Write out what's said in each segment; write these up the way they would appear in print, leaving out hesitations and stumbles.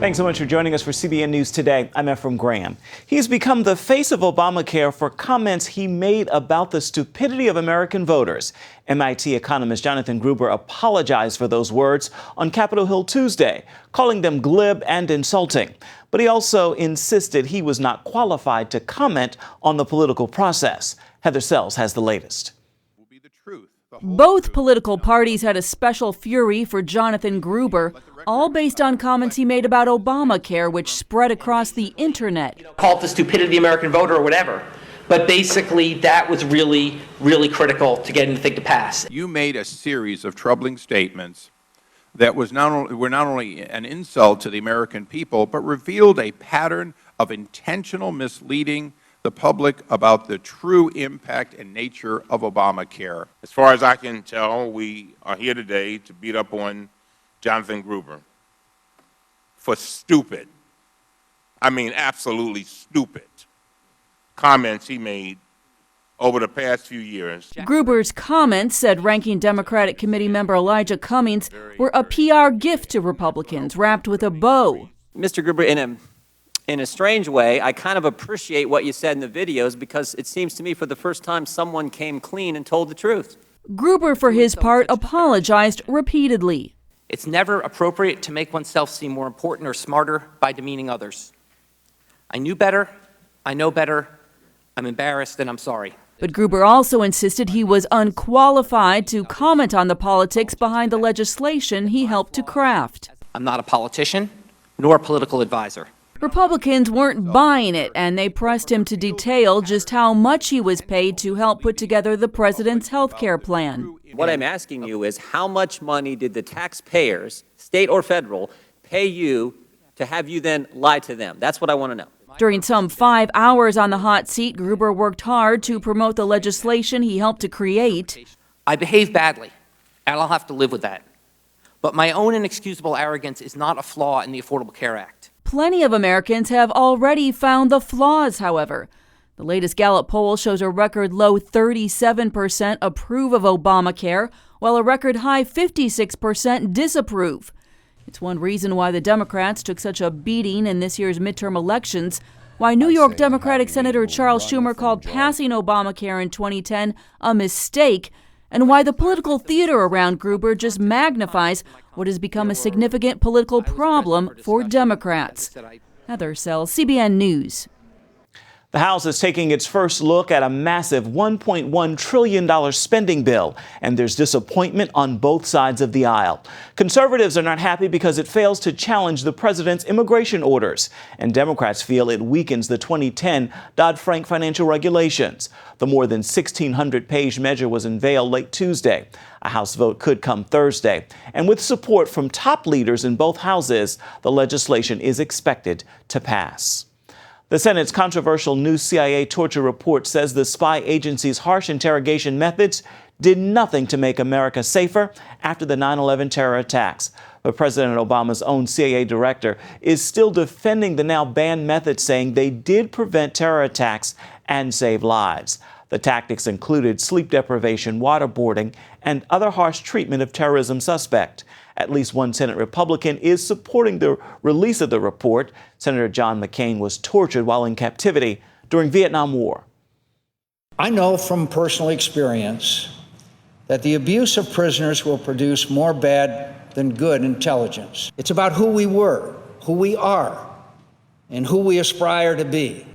Thanks so much for joining us for CBN News Today. I'm Ephraim Graham. He's become the face of Obamacare for comments he made about the stupidity of American voters. MIT economist Jonathan Gruber apologized for those words on Capitol Hill Tuesday, calling them glib and insulting. But he also insisted he was not qualified to comment on the political process. Heather Sells has the latest. Both political parties had a special fury for Jonathan Gruber, all based on comments he made about Obamacare, which spread across the internet. Call it the stupidity of the American voter or whatever. But basically, that was really, really critical to getting the thing to pass. You made a series of troubling statements that were not only an insult to the American people, but revealed a pattern of intentional misleading the public about the true impact and nature of Obamacare. As far as I can tell, we are here today to beat up on Jonathan Gruber for stupid, I mean absolutely stupid, comments he made over the past few years. Gruber's comments, said Ranking Democratic Committee member Elijah Cummings, were a PR gift to Republicans wrapped with a bow. Mr. Gruber, in a strange way, I kind of appreciate what you said in the videos because it seems to me for the first time someone came clean and told the truth. Gruber, for his part, apologized repeatedly. It's never appropriate to make oneself seem more important or smarter by demeaning others. I knew better, I know better, I'm embarrassed, and I'm sorry. But Gruber also insisted he was unqualified to comment on the politics behind the legislation he helped to craft. I'm not a politician, nor a political advisor. Republicans weren't buying it, and they pressed him to detail just how much he was paid to help put together the president's health care plan. What I'm asking you is how much money did the taxpayers, state or federal, pay you to have you then lie to them? That's what I want to know. During some 5 hours on the hot seat, Gruber worked hard to promote the legislation he helped to create. I behaved badly, and I'll have to live with that. But my own inexcusable arrogance is not a flaw in the Affordable Care Act. Plenty of Americans have already found the flaws, however. The latest Gallup poll shows a record low 37% approve of Obamacare, while a record high 56% disapprove. It's one reason why the Democrats took such a beating in this year's midterm elections, why New York Democratic Senator Charles Schumer called passing Obamacare in 2010 a mistake, and why the political theater around Gruber just magnifies what has become a significant political problem for Democrats. Heather Sells, CBN News. The House is taking its first look at a massive $1.1 trillion spending bill, and there's disappointment on both sides of the aisle. Conservatives are not happy because it fails to challenge the president's immigration orders, and Democrats feel it weakens the 2010 Dodd-Frank financial regulations. The more than 1,600-page measure was unveiled late Tuesday. A House vote could come Thursday, and with support from top leaders in both houses, the legislation is expected to pass. The Senate's controversial new CIA torture report says the spy agency's harsh interrogation methods did nothing to make America safer after the 9/11 terror attacks. But President Obama's own CIA director is still defending the now banned methods, saying they did prevent terror attacks and save lives. The tactics included sleep deprivation, waterboarding, and other harsh treatment of terrorism suspect. At least one Senate Republican is supporting the release of the report. Senator John McCain was tortured while in captivity during Vietnam War. I know from personal experience that the abuse of prisoners will produce more bad than good intelligence. It's about who we were, who we are, and who we aspire to be.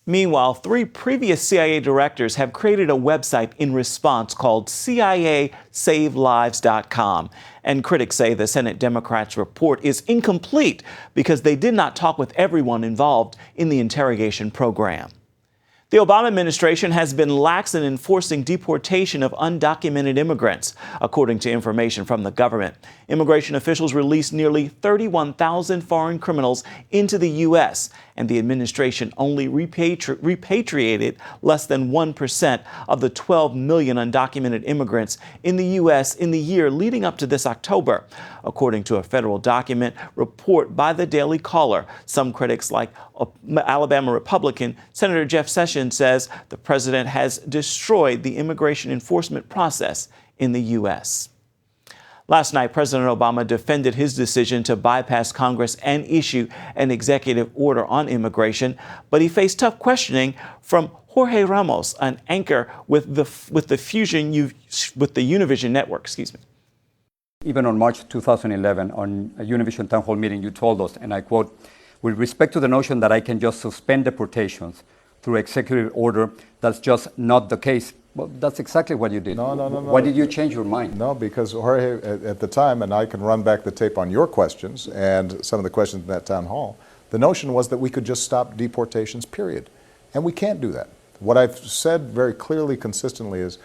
Meanwhile, 3 previous CIA directors have created a website in response called CIASaveLives.com. And critics say the Senate Democrats' report is incomplete because they did not talk with everyone involved in the interrogation program. The Obama administration has been lax in enforcing deportation of undocumented immigrants, according to information from the government. Immigration officials released nearly 31,000 foreign criminals into the U.S., and the administration only repatriated less than 1% of the 12 million undocumented immigrants in the U.S. in the year leading up to this October. According to a federal document report by the Daily Caller, some critics like Alabama Republican Senator Jeff Sessions says the president has destroyed the immigration enforcement process in the U.S. Last night, President Obama defended his decision to bypass Congress and issue an executive order on immigration, but he faced tough questioning from Jorge Ramos, an anchor with the Univision network. Excuse me. Even on March 2011, on a Univision town hall meeting, you told us, and I quote, "With respect to the notion that I can just suspend deportations through executive order, that's just not the case." Well, that's exactly what you did. No. Why did you change your mind? No, because Jorge, at the time, and I can run back the tape on your questions and some of the questions in that town hall, the notion was that we could just stop deportations, period. And we can't do that. What I've said very clearly, consistently, is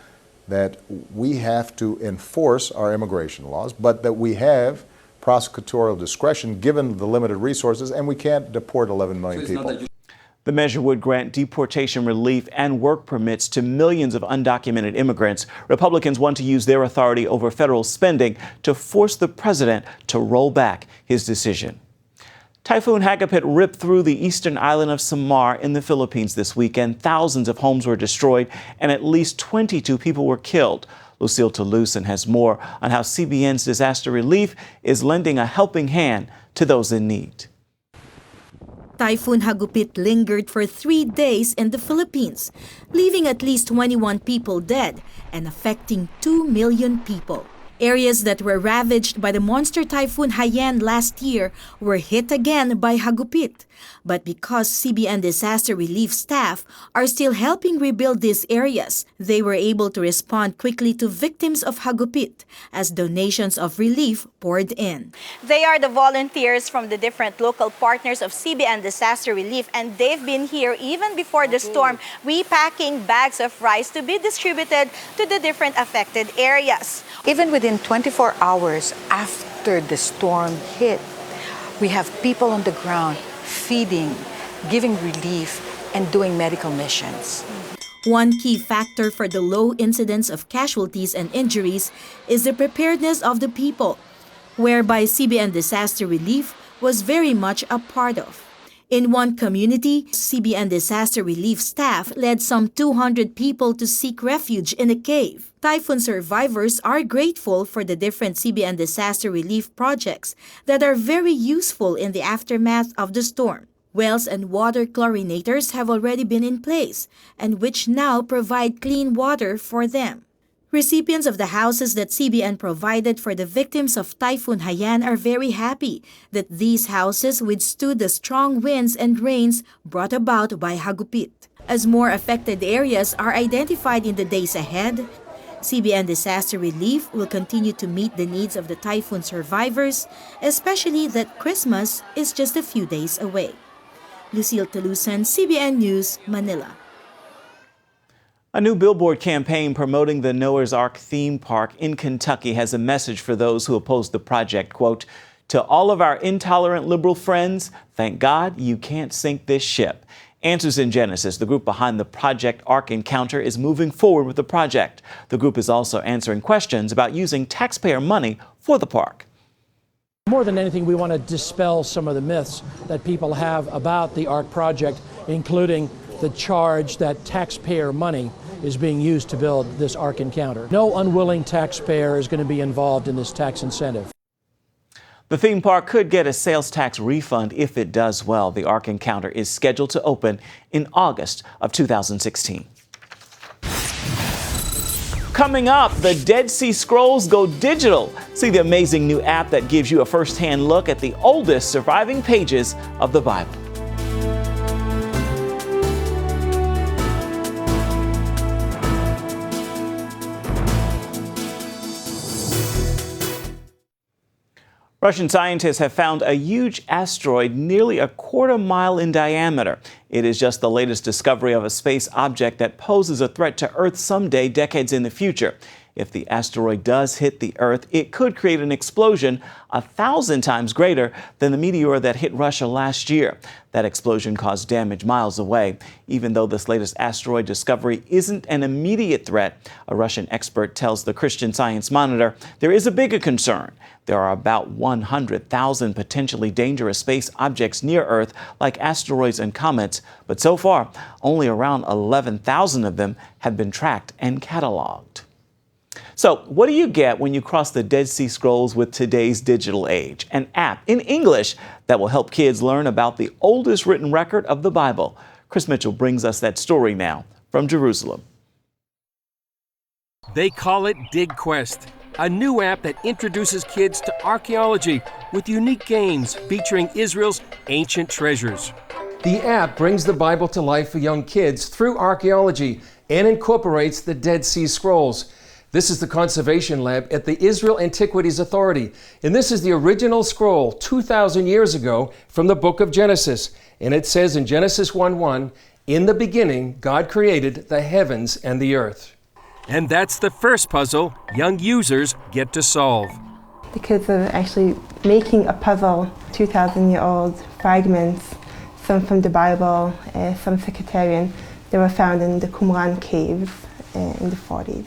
that we have to enforce our immigration laws, but that we have prosecutorial discretion given the limited resources, and we can't deport 11 million people. The measure would grant deportation relief and work permits to millions of undocumented immigrants. Republicans want to use their authority over federal spending to force the president to roll back his decision. Typhoon Hagupit ripped through the eastern island of Samar in the Philippines this weekend. Thousands of homes were destroyed and at least 22 people were killed. Lucille Toulousan has more on how CBN's disaster relief is lending a helping hand to those in need. Typhoon Hagupit lingered for 3 days in the Philippines, leaving at least 21 people dead and affecting 2 million people. Areas that were ravaged by the monster Typhoon Haiyan last year were hit again by Hagupit. But because CBN disaster relief staff are still helping rebuild these areas, they were able to respond quickly to victims of Hagupit as donations of relief poured in. They are the volunteers from the different local partners of CBN disaster relief, and they've been here even before the storm, repacking bags of rice to be distributed to the different affected areas. Even within 24 hours after the storm hit, we have people on the ground feeding, giving relief, and doing medical missions. One key factor for the low incidence of casualties and injuries is the preparedness of the people, whereby CBN disaster relief was very much a part of. In one community, CBN disaster relief staff led some 200 people to seek refuge in a cave. Typhoon survivors are grateful for the different CBN disaster relief projects that are very useful in the aftermath of the storm. Wells and water chlorinators have already been in place, and which now provide clean water for them. Recipients of the houses that CBN provided for the victims of Typhoon Haiyan are very happy that these houses withstood the strong winds and rains brought about by Hagupit. As more affected areas are identified in the days ahead, CBN Disaster Relief will continue to meet the needs of the typhoon survivors, especially that Christmas is just a few days away. Lucille Toulousan, CBN News, Manila. A new billboard campaign promoting the Noah's Ark theme park in Kentucky has a message for those who oppose the project. Quote, "To all of our intolerant liberal friends, thank God you can't sink this ship." Answers in Genesis, the group behind the Project Ark Encounter, is moving forward with the project. The group is also answering questions about using taxpayer money for the park. More than anything, we want to dispel some of the myths that people have about the Ark project, including the charge that taxpayer money is being used to build this Ark Encounter. No unwilling taxpayer is going to be involved in this tax incentive. The theme park could get a sales tax refund if it does well. The Ark Encounter is scheduled to open in August of 2016. Coming up, the Dead Sea Scrolls go digital. See the amazing new app that gives you a first-hand look at the oldest surviving pages of the Bible. Russian scientists have found a huge asteroid nearly a quarter-mile in diameter. It is just the latest discovery of a space object that poses a threat to Earth someday, decades in the future. If the asteroid does hit the Earth, it could create an explosion 1,000 times greater than the meteor that hit Russia last year. That explosion caused damage miles away. Even though this latest asteroid discovery isn't an immediate threat, a Russian expert tells the Christian Science Monitor there is a bigger concern. There are about 100,000 potentially dangerous space objects near Earth, like asteroids and comets, but so far, only around 11,000 of them have been tracked and cataloged. So what do you get when you cross the Dead Sea Scrolls with today's digital age? An app in English that will help kids learn about the oldest written record of the Bible. Chris Mitchell brings us that story now from Jerusalem. They call it DigQuest, a new app that introduces kids to archaeology with unique games featuring Israel's ancient treasures. The app brings the Bible to life for young kids through archaeology and incorporates the Dead Sea Scrolls. This is the conservation lab at the Israel Antiquities Authority, and this is the original scroll 2,000 years ago from the book of Genesis. And it says in Genesis 1:1, "In the beginning, God created the heavens and the earth." And that's the first puzzle young users get to solve. The kids are actually making a puzzle, 2,000-year-old fragments, some from the Bible, some sectarian. They were found in the Qumran caves in the 40s.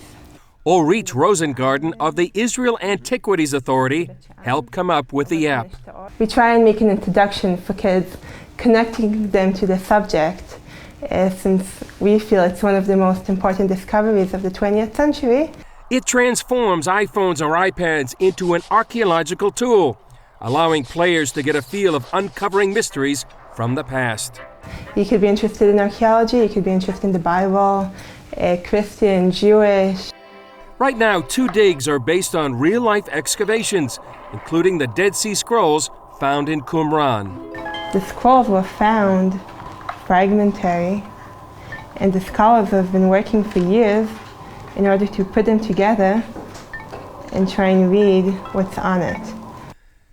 Ulrich Rosengarten of the Israel Antiquities Authority helped come up with the app. We try and make an introduction for kids, connecting them to the subject, since we feel it's one of the most important discoveries of the 20th century. It transforms iPhones or iPads into an archaeological tool, allowing players to get a feel of uncovering mysteries from the past. You could be interested in archaeology, you could be interested in the Bible, Christian, Jewish. Right now, 2 digs are based on real-life excavations, including the Dead Sea Scrolls found in Qumran. The scrolls were found fragmentary, and the scholars have been working for years in order to put them together and try and read what's on it.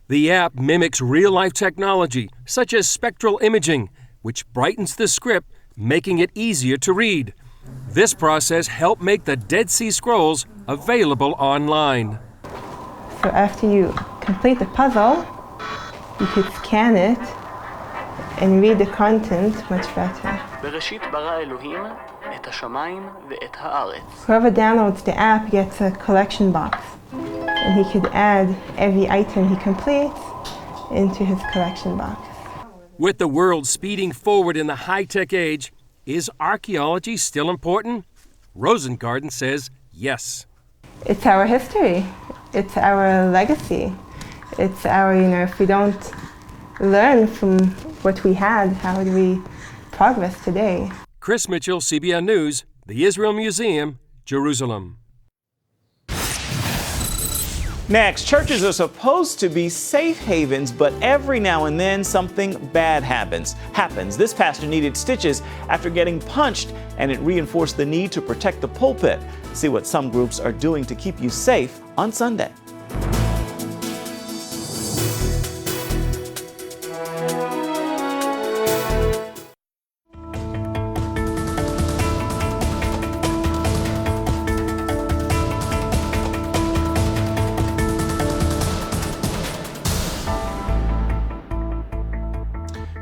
The app mimics real-life technology, such as spectral imaging, which brightens the script, making it easier to read. This process helped make the Dead Sea Scrolls available online. So after you complete the puzzle, you could scan it and read the content much better. Whoever downloads the app gets a collection box, and he could add every item he completes into his collection box. With the world speeding forward in the high-tech age, is archaeology still important? Rosengarten says yes. It's our history. It's our legacy. It's our, if we don't learn from what we had, how do we progress today? Chris Mitchell, CBN News, the Israel Museum, Jerusalem. Next, churches are supposed to be safe havens, but every now and then something bad happens. This pastor needed stitches after getting punched, and it reinforced the need to protect the pulpit. See what some groups are doing to keep you safe on Sunday.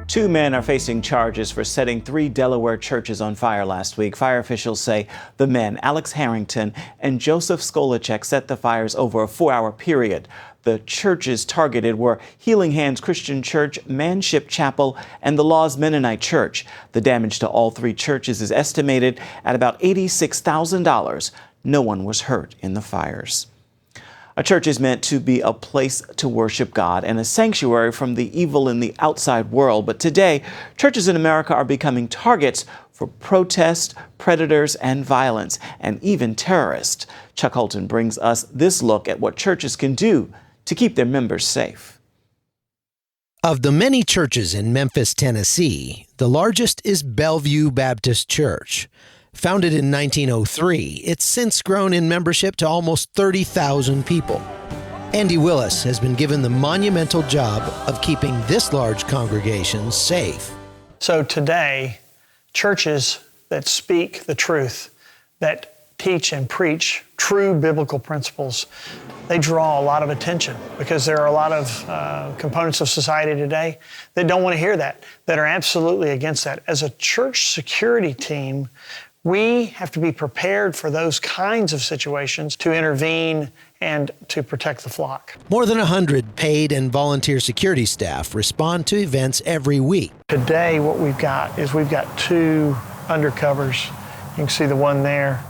Two men are facing charges for setting 3 Delaware churches on fire last week. Fire officials say the men, Alex Harrington and Joseph Skolacek, set the fires over a 4-hour period. The churches targeted were Healing Hands Christian Church, Manship Chapel, and the Laws Mennonite Church. The damage to all 3 churches is estimated at about $86,000. No one was hurt in the fires. A church is meant to be a place to worship God and a sanctuary from the evil in the outside world. But today, churches in America are becoming targets for protest, predators, and violence, and even terrorists. Chuck Holton brings us this look at what churches can do to keep their members safe. Of the many churches in Memphis, Tennessee, the largest is Bellevue Baptist Church. Founded in 1903, it's since grown in membership to almost 30,000 people. Andy Willis has been given the monumental job of keeping this large congregation safe. So today, churches that speak the truth, that teach and preach true biblical principles, they draw a lot of attention because there are a lot of components of society today that don't want to hear that are absolutely against that. As a church security team, we have to be prepared for those kinds of situations to intervene and to protect the flock. More than 100 paid and volunteer security staff respond to events every week. Today, what we've got is we've got 2 undercovers. You can see the one there.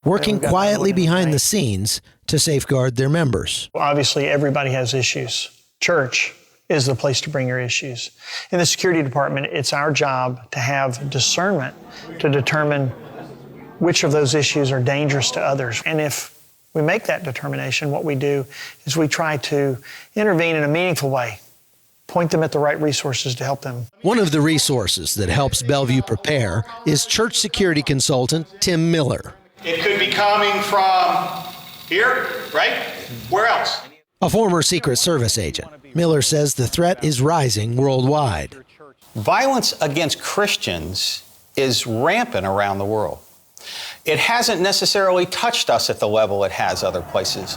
working quietly behind the scenes to safeguard their members. Obviously, everybody has issues. Church is the place to bring your issues. In the security department, it's our job to have discernment to determine which of those issues are dangerous to others. And if we make that determination, what we do is we try to intervene in a meaningful way, point them at the right resources to help them. One of the resources that helps Bellevue prepare is church security consultant Tim Miller. It could be coming from here, right? Where else? A former Secret Service agent, Miller says the threat is rising worldwide. Violence against Christians is rampant around the world. It hasn't necessarily touched us at the level it has other places.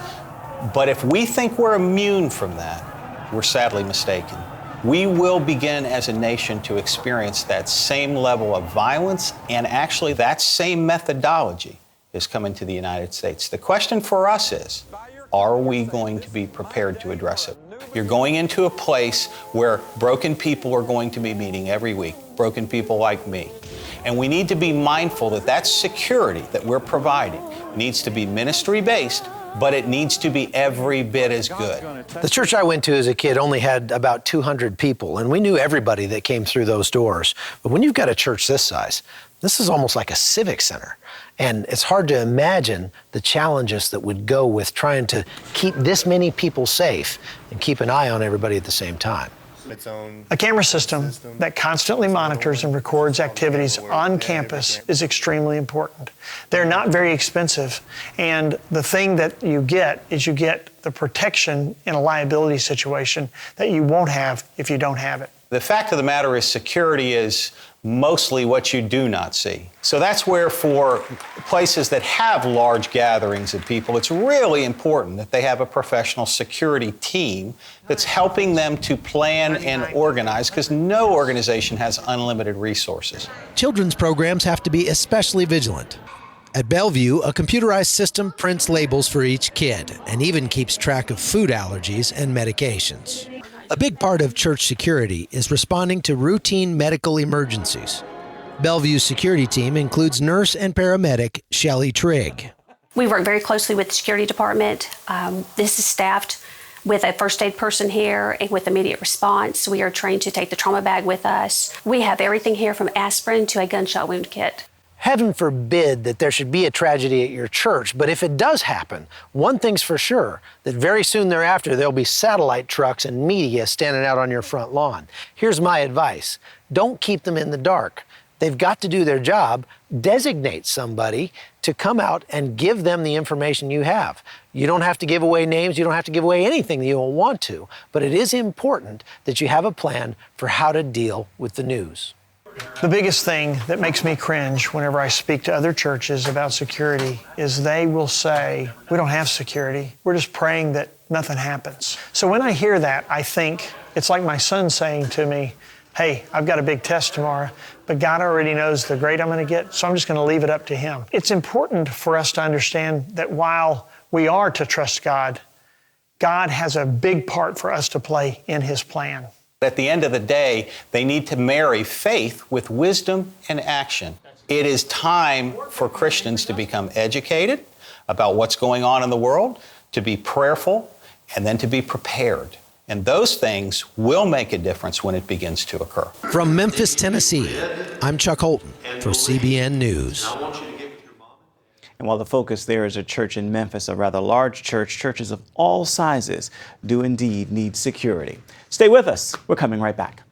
But if we think we're immune from that, we're sadly mistaken. We will begin as a nation to experience that same level of violence, and actually that same methodology is coming to the United States. The question for us is, are we going to be prepared to address it? You're going into a place where broken people are going to be meeting every week, broken people like me. And we need to be mindful that that security that we're providing needs to be ministry-based, but it needs to be every bit as good. The church I went to as a kid only had about 200 people, and we knew everybody that came through those doors. But when you've got a church this size, this is almost like a civic center. And it's hard to imagine the challenges that would go with trying to keep this many people safe and keep an eye on everybody at the same time. A camera system that constantly monitors and records activities on campus is extremely important. They're not very expensive, and the thing that you get is you get the protection in a liability situation that you won't have if you don't have it. The fact of the matter is security is mostly what you do not see. So that's where for places that have large gatherings of people, it's really important that they have a professional security team that's helping them to plan and organize, because no organization has unlimited resources. Children's programs have to be especially vigilant. At Bellevue, a computerized system prints labels for each kid and even keeps track of food allergies and medications. A big part of church security is responding to routine medical emergencies. Bellevue's security team includes nurse and paramedic Shelley Trigg. We work very closely with the security department. This is staffed with a first aid person here and with immediate response. We are trained to take the trauma bag with us. We have everything here from aspirin to a gunshot wound kit. Heaven forbid that there should be a tragedy at your church, but if it does happen, one thing's for sure, that very soon thereafter there'll be satellite trucks and media standing out on your front lawn. Here's my advice. Don't keep them in the dark. They've got to do their job. Designate somebody to come out and give them the information you have. You don't have to give away names, you don't have to give away anything that you don't want to, but it is important that you have a plan for how to deal with the news. The biggest thing that makes me cringe whenever I speak to other churches about security is they will say, we don't have security. We're just praying that nothing happens. So when I hear that, I think it's like my son saying to me, hey, I've got a big test tomorrow, but God already knows the grade I'm going to get, so I'm just going to leave it up to Him. It's important for us to understand that while we are to trust God, God has a big part for us to play in His plan. At the end of the day, they need to marry faith with wisdom and action. It is time for Christians to become educated about what's going on in the world, to be prayerful, and then to be prepared. And those things will make a difference when it begins to occur. From Memphis, Tennessee, I'm Chuck Holton for CBN News. And while the focus there is a church in Memphis, a rather large church, churches of all sizes do indeed need security. Stay with us. We're coming right back.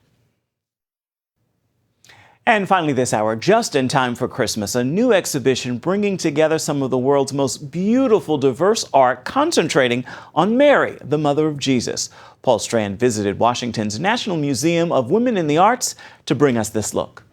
And finally this hour, just in time for Christmas, a new exhibition bringing together some of the world's most beautiful, diverse art, concentrating on Mary, the mother of Jesus. Paul Strand visited Washington's National Museum of Women in the Arts to bring us this look.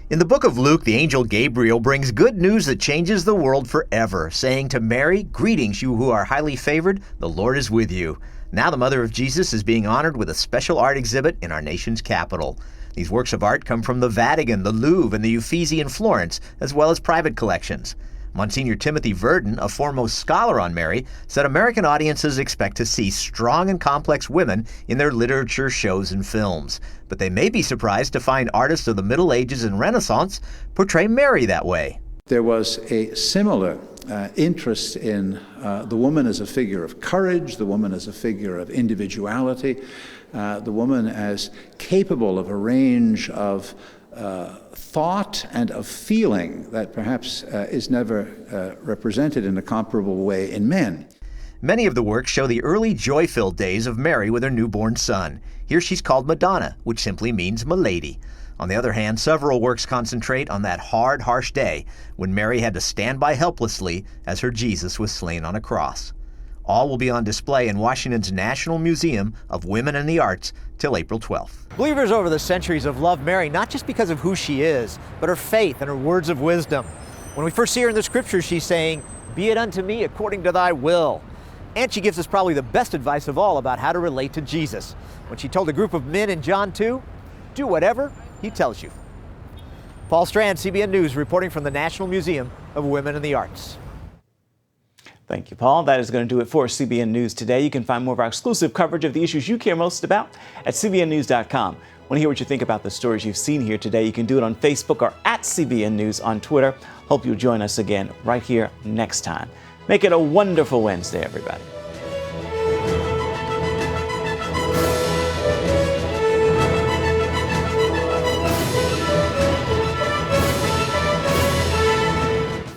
In the book of Luke, the angel Gabriel brings good news that changes the world forever, saying to Mary, "Greetings, you who are highly favored, the Lord is with you." Now the mother of Jesus is being honored with a special art exhibit in our nation's capital. These works of art come from the Vatican, the Louvre, and the Uffizi in Florence, as well as private collections. Monsignor Timothy Verdon, a foremost scholar on Mary, said American audiences expect to see strong and complex women in their literature, shows, and films. But they may be surprised to find artists of the Middle Ages and Renaissance portray Mary that way. there was a similar interest in the woman as a figure of courage, the woman as a figure of individuality, the woman as capable of a range of thought and of feeling that perhaps is never represented in a comparable way in men. Many of the works show the early joy-filled days of Mary with her newborn son. Here she's called Madonna, which simply means Milady. On the other hand, several works concentrate on that hard, harsh day when Mary had to stand by helplessly as her Jesus was slain on a cross. All will be on display in Washington's National Museum of Women and the Arts till April 12th. Believers over the centuries have loved Mary not just because of who she is, but her faith and her words of wisdom. When we first see her in the scriptures, she's saying, "Be it unto me according to thy will." And she gives us probably the best advice of all about how to relate to Jesus. When she told a group of men in John 2, "Do whatever he tells you." Paul Strand, CBN News, reporting from the National Museum of Women in the Arts. Thank you, Paul. That is going to do it for CBN News Today. You can find more of our exclusive coverage of the issues you care most about at cbnnews.com. Want to hear what you think about the stories you've seen here today? You can do it on Facebook or at CBN News on Twitter. Hope you'll join us again right here next time. Make it a wonderful Wednesday, everybody.